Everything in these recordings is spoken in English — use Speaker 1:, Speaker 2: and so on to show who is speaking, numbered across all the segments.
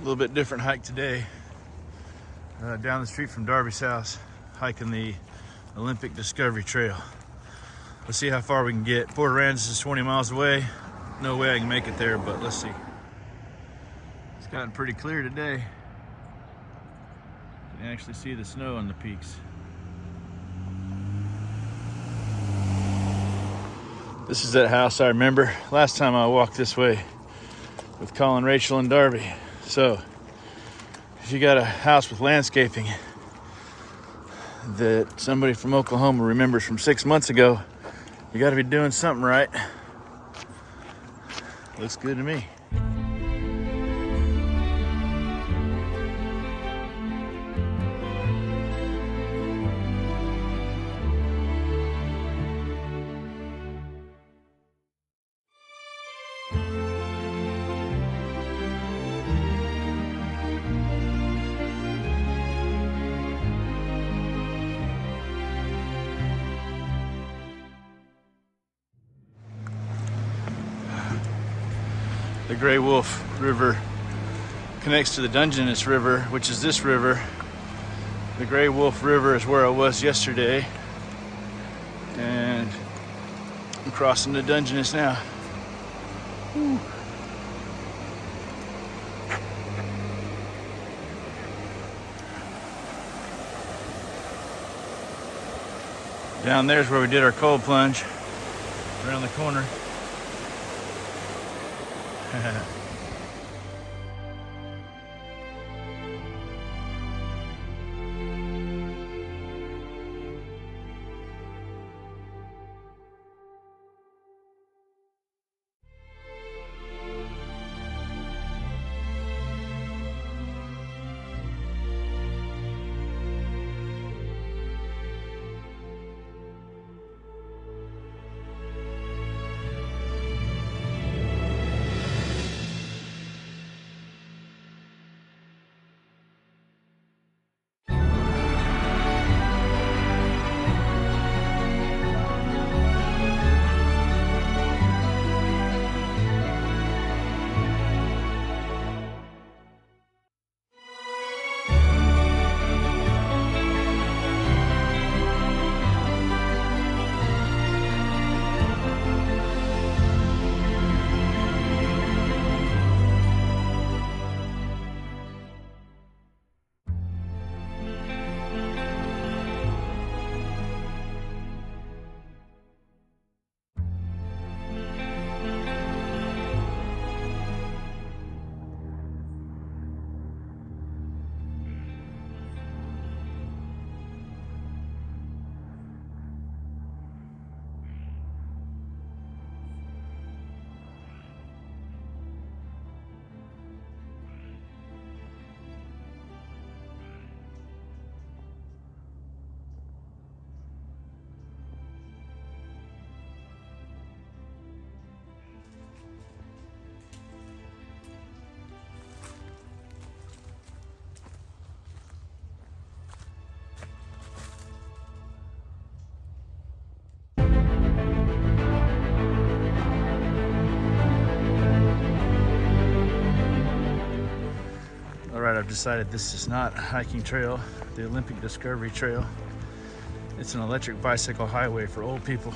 Speaker 1: little bit different hike today. Down the street from Darby's house, hiking the Olympic Discovery Trail. Let's see how far we can get. Port Aransas is 20 miles away. No way I can make it there, but let's see. It's gotten pretty clear today. You can actually see the snow on the peaks. This is that house I remember last time I walked this way with Colin, Rachel, and Darby. So if you got a house with landscaping that somebody from Oklahoma remembers from 6 months ago, you got to be doing something right. Looks good to me. The Gray Wolf River connects to the Dungeness River, which is this river. The Gray Wolf River is where I was yesterday, and I'm crossing the Dungeness now. Whew. Down there's where we did our cold plunge, around the corner. Alright, I've decided this is not a hiking trail, the Olympic Discovery Trail. It's an electric bicycle highway for old people.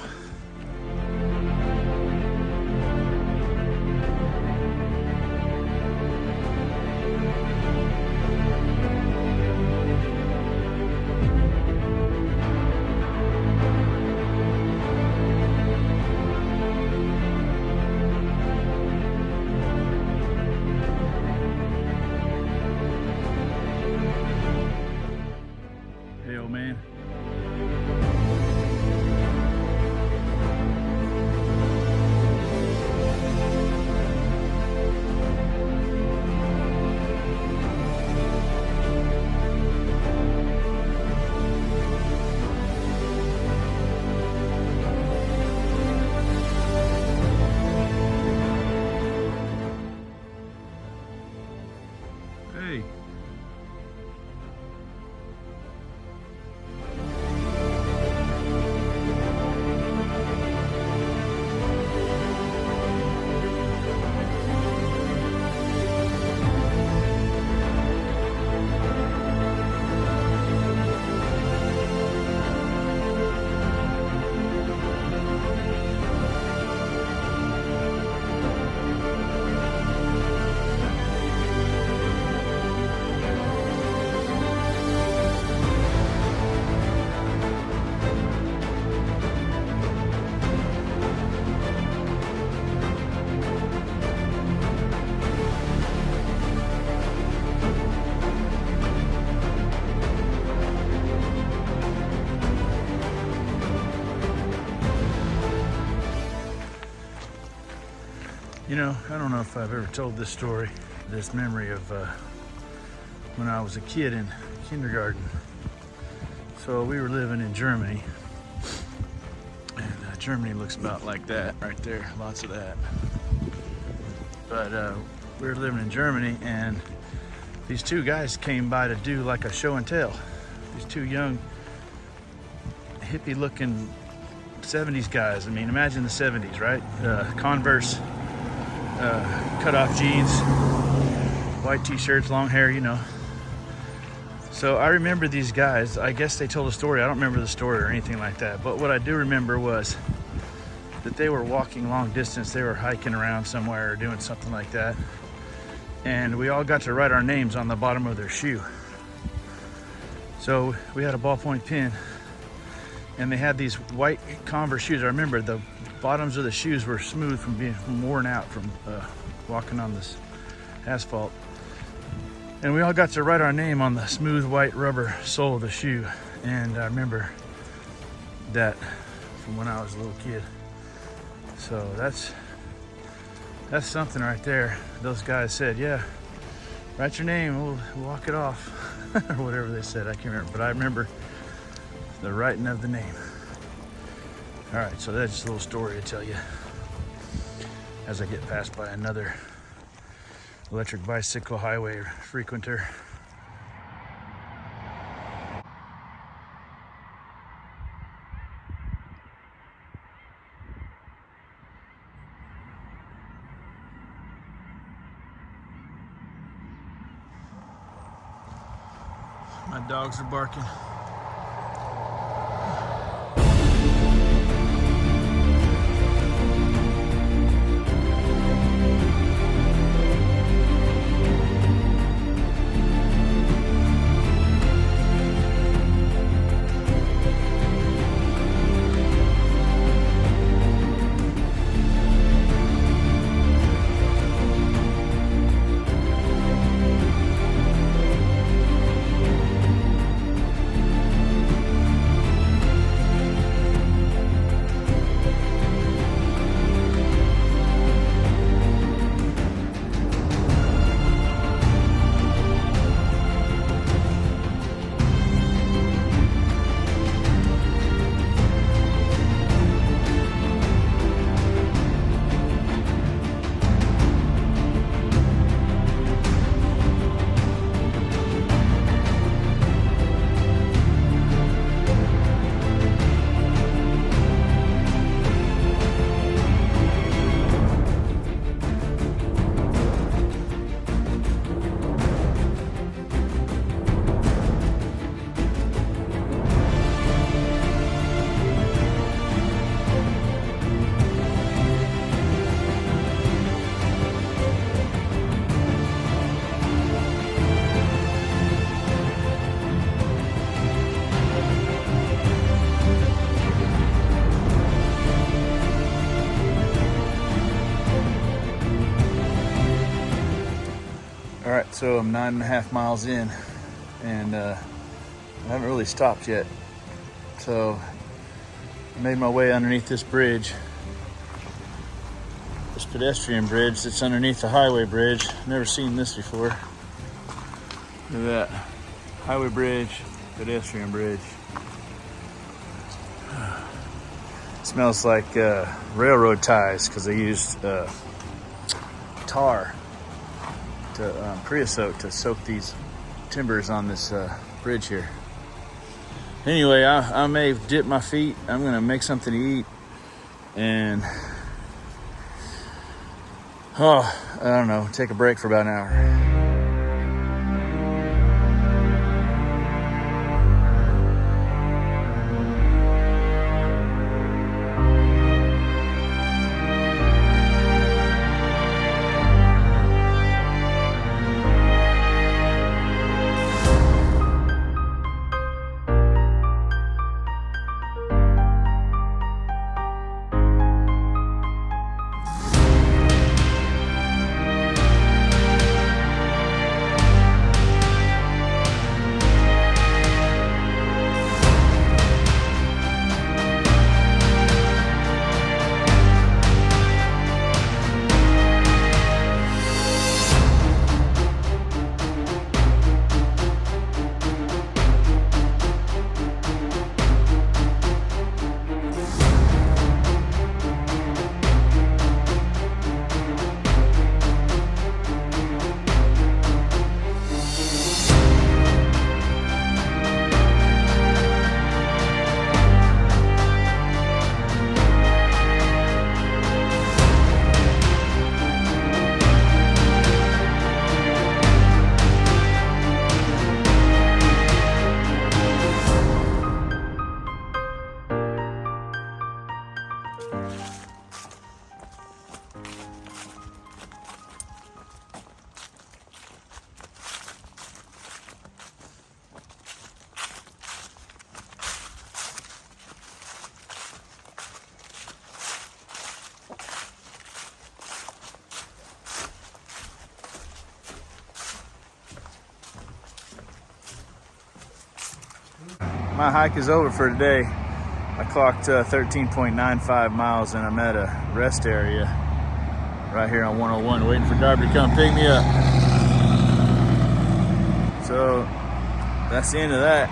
Speaker 1: You know, I don't know if I've ever told this story, this memory of when I was a kid in kindergarten. So we were living in Germany, and Germany looks about like that right there, lots of that. But we were living in Germany, and these two guys came by to do like a show and tell. These two young, hippie looking 70s guys. I mean, imagine the 70s, right? Converse, cut off jeans, white t-shirts, long hair, you know. So I remember these guys. I guess they told a story. I don't remember the story or anything like that. But what I do remember was that they were walking long distance. They were hiking around somewhere or doing something like that. And we all got to write our names on the bottom of their shoe. So we had a ballpoint pen, and they had these white Converse shoes. I remember the bottoms of the shoes were smooth from being worn out from walking on this asphalt. And we all got to write our name on the smooth white rubber sole of the shoe. And I remember that from when I was a little kid. So that's something right there. Those guys said, yeah, write your name, we'll walk it off. Or whatever they said, I can't remember. But I remember the writing of the name. All right, so that's just a little story to tell you as I get passed by another electric bicycle highway frequenter. My dogs are barking. All right, so I'm 9.5 miles in, and I haven't really stopped yet. So I made my way underneath this bridge, this pedestrian bridge that's underneath the highway bridge. Never seen this before. Look at that, highway bridge, pedestrian bridge. It smells like railroad ties because they used tar, to creosote to soak these timbers on this bridge here. Anyway, I may dip my feet. I'm gonna make something to eat, and I don't know, take a break for about an hour. my hike is over for today. I clocked 13.95 miles and I'm at a rest area right here on 101, waiting for Darby to come pick me up. So that's the end of that.